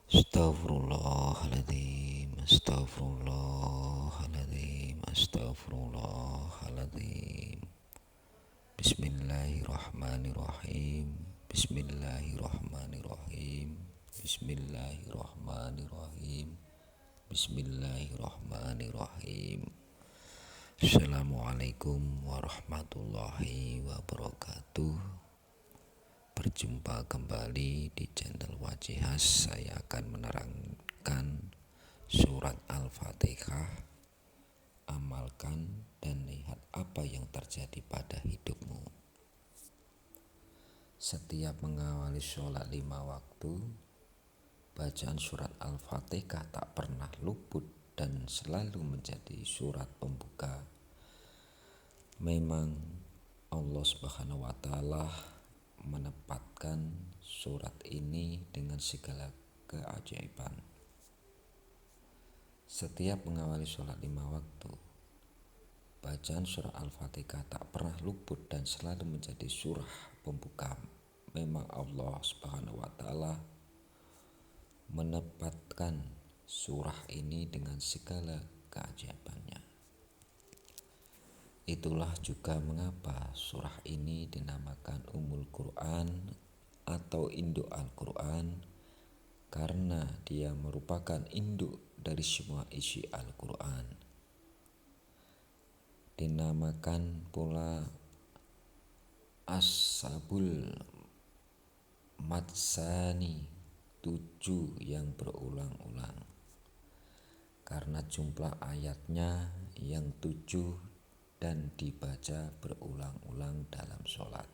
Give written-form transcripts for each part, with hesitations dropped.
Astaghfirullahaladzim, astaghfirullahaladzim, astaghfirullahaladzim. Bismillahirrahmanirrahim, bismillahirrahmanirrahim, bismillahirrahmanirrahim, bismillahirrahmanirrahim. Assalamualaikum warahmatullahi wabarakatuh. Berjumpa kembali di channel Wajihas. Saya akan menerangkan surat Al-Fatihah. Amalkan dan lihat apa yang terjadi pada hidupmu. Setiap mengawali sholat 5 waktu, bacaan surat Al-Fatihah tak pernah luput dan selalu menjadi surat pembuka. Memang Allah Subhanahu wa Ta'ala menempatkan surat ini dengan segala keajaiban. Setiap mengawali sholat 5 waktu, bacaan surah Al-Fatihah tak pernah luput dan selalu menjadi surah pembuka. Memang Allah Subhanahu wa Ta'ala menempatkan surah ini dengan segala keajaibannya. Itulah juga mengapa surah ini dinamakan Ummul Quran atau induk Al-Quran, karena dia merupakan induk dari semua isi Al-Quran. Dinamakan pula As-Sabul Matsani, 7 yang berulang-ulang, karena jumlah ayatnya yang 7 dan dibaca berulang-ulang dalam sholat.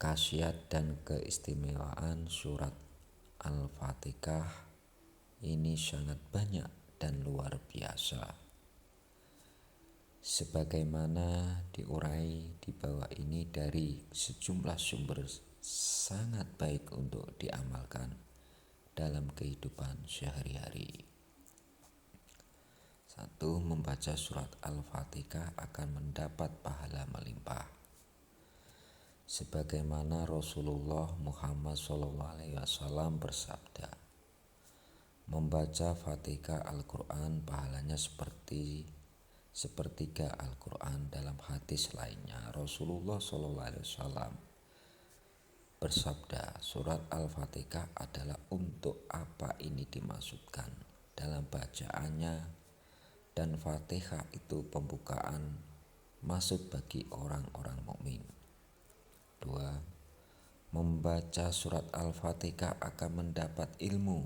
Khasiat dan keistimewaan surat Al-Fatihah ini sangat banyak dan luar biasa. Sebagaimana diurai di bawah ini dari sejumlah sumber sangat baik untuk diamalkan dalam kehidupan sehari-hari. 1. Membaca surat Al-Fatihah akan mendapat pahala melimpah. Sebagaimana Rasulullah Muhammad SAW bersabda, membaca Fatihah Al-Quran pahalanya seperti sepertiga Al-Quran. Dalam hadis lainnya, Rasulullah SAW bersabda, surat Al-Fatihah adalah untuk apa ini dimaksudkan dalam bacaannya, dan Fatihah itu pembukaan masuk bagi orang-orang mukmin. 2. Membaca surat Al-Fatihah akan mendapat ilmu.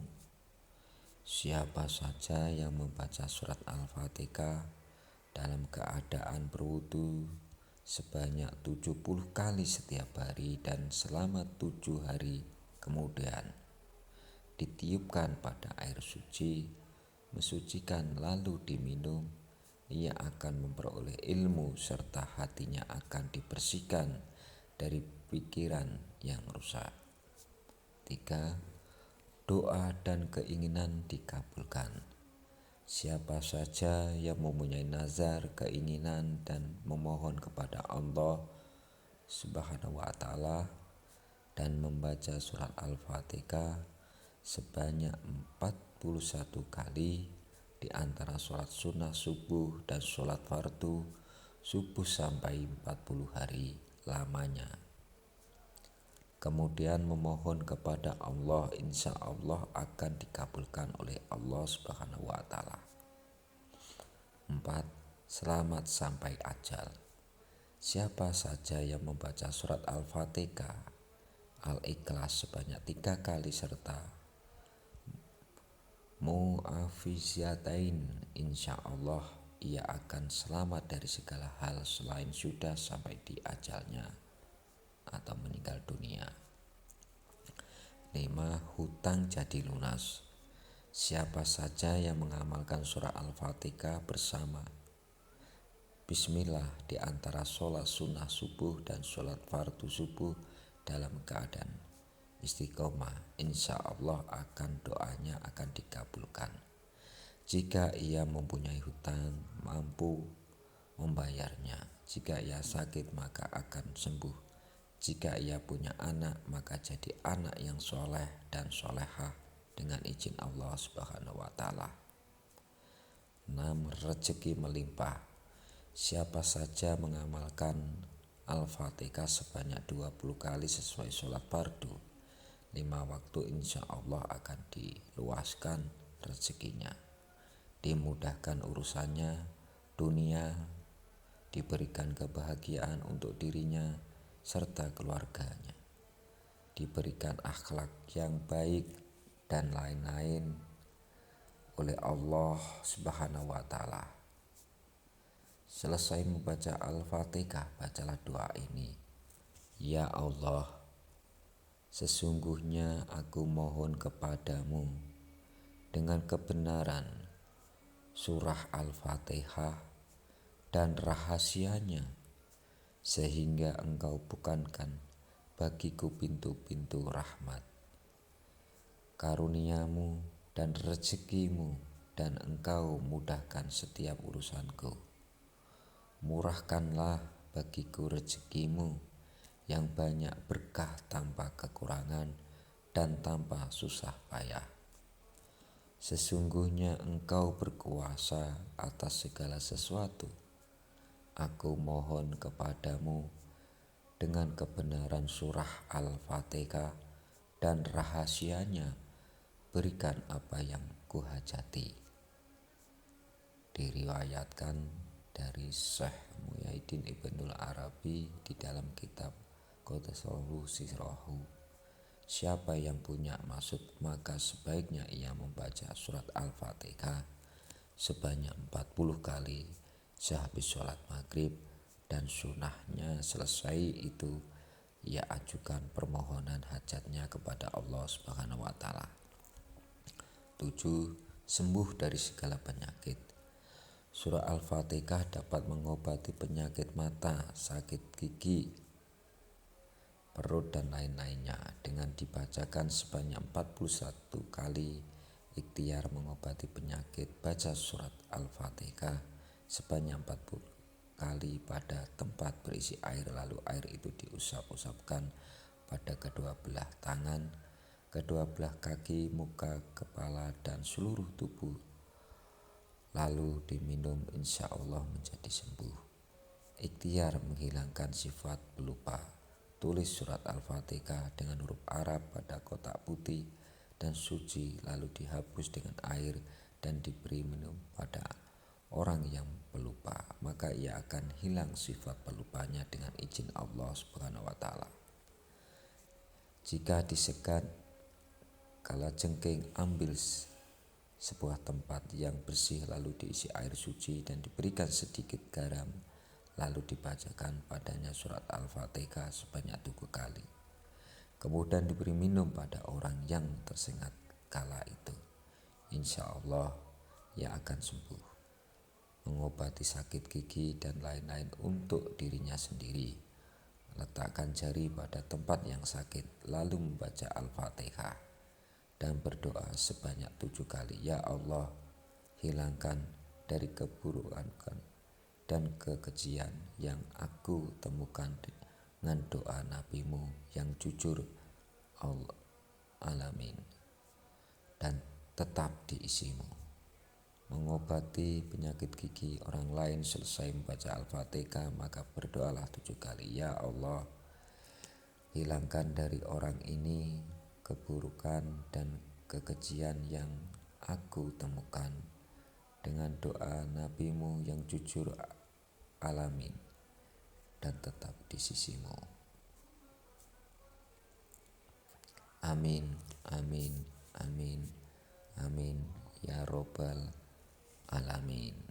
Siapa saja yang membaca surat Al-Fatihah dalam keadaan berwudu sebanyak 70 kali setiap hari dan selama 7 hari kemudian ditiupkan pada air suci, mensucikan lalu diminum, ia akan memperoleh ilmu serta hatinya akan dibersihkan dari pikiran yang rusak. 3. Doa dan keinginan dikabulkan. Siapa saja yang mempunyai nazar, keinginan dan memohon kepada Allah Subhanahu wa Ta'ala dan membaca surat Al-Fatihah sebanyak 41 kali di antara sholat sunnah subuh dan sholat fardu subuh sampai 40 hari lamanya, kemudian memohon kepada Allah, insya Allah akan dikabulkan oleh Allah Subhanahu wa Ta'ala. 4. Selamat sampai ajal. Siapa saja yang membaca surat Al-Fatihah Al-Ikhlas sebanyak 3 kali serta mu'afiziatain, insya Allah ia akan selamat dari segala hal selain sudah sampai di ajalnya atau meninggal dunia. 5. Hutang jadi lunas. Siapa saja yang mengamalkan surah Al-Fatihah bersama Bismillah di antara sholat sunnah subuh dan sholat fardu subuh dalam keadaan istiqomah, insya Allah akan doanya akan dikabulkan. Jika ia mempunyai hutang, mampu membayarnya. Jika ia sakit, maka akan sembuh Jika ia punya anak, maka jadi anak yang soleh dan solehah dengan izin Allah Subhanahu wa Ta'ala. 6. Rezeki melimpah. Siapa saja mengamalkan Al-Fatihah sebanyak 20 kali sesuai sholat fardu 5 waktu, insya Allah akan diluaskan rezekinya, dimudahkan urusannya, dunia, diberikan kebahagiaan untuk dirinya serta keluarganya, diberikan akhlak yang baik dan lain-lain oleh Allah Subhanahu wa Ta'ala. Selesai membaca Al-Fatihah, bacalah doa ini. Ya Allah, sesungguhnya aku mohon kepadamu dengan kebenaran surah Al-Fatihah dan rahasianya, sehingga engkau bukankan bagiku pintu-pintu rahmat, karuniamu dan rezekimu, dan engkau mudahkan setiap urusanku. Murahkanlah bagiku rezekimu yang banyak berkah tanpa kekurangan dan tanpa susah payah. Sesungguhnya engkau berkuasa atas segala sesuatu. Aku mohon kepadamu dengan kebenaran surah Al-Fatihah dan rahasianya, berikan apa yang kuhajati. Diriwayatkan dari Syekh Muhyiddin Ibnul Arabi di dalam kitab Qaddasallahu Sirrahu. Siapa yang punya maksud, maka sebaiknya ia membaca surat Al-Fatihah sebanyak 40 kali sehabis sholat maghrib, dan sunnahnya selesai itu ia ajukan permohonan hajatnya kepada Allah Subhanahu wa Ta'ala. 7. Sembuh dari segala penyakit. Surah Al-Fatihah dapat mengobati penyakit mata, sakit gigi, perut, dan lain-lainnya. Dengan dibacakan sebanyak 41 kali, ikhtiar mengobati penyakit, baca surat Al-Fatihah sebanyak 40 kali pada tempat berisi air, lalu air itu diusap-usapkan pada kedua belah tangan, kedua belah kaki, muka, kepala, dan seluruh tubuh, lalu diminum, insya Allah menjadi sembuh. Ikhtiar menghilangkan sifat pelupa. Tulis surat Al-Fatihah dengan huruf Arab pada kotak putih dan suci, lalu dihapus dengan air dan diberi minum pada orang yang pelupa, maka ia akan hilang sifat pelupanya dengan izin Allah Subhanahu wa Ta'ala. Jika disekat kala jengking, ambil sebuah tempat yang bersih, lalu diisi air suci dan diberikan sedikit garam, lalu dibacakan padanya surat Al-Fatihah sebanyak 3 kali. Kemudian diberi minum pada orang yang tersengat kala itu. Insya Allah ia akan sembuh. Mengobati sakit gigi dan lain-lain untuk dirinya sendiri. Letakkan jari pada tempat yang sakit, lalu membaca Al-Fatihah dan berdoa sebanyak 7 kali. Ya Allah, hilangkan dari keburukan dan kekejian yang aku temukan dengan doa Nabi-Mu yang jujur, alamin, dan tetap diisimu. Mengobati penyakit gigi orang lain, selesai membaca Al-Fatihah maka berdoalah 7 kali. Ya Allah, hilangkan dari orang ini keburukan dan kekejian yang aku temukan dengan doa Nabi-Mu yang jujur, alamin, dan tetap di sisimu. Amin, amin, amin, amin, ya Robbal Alamin.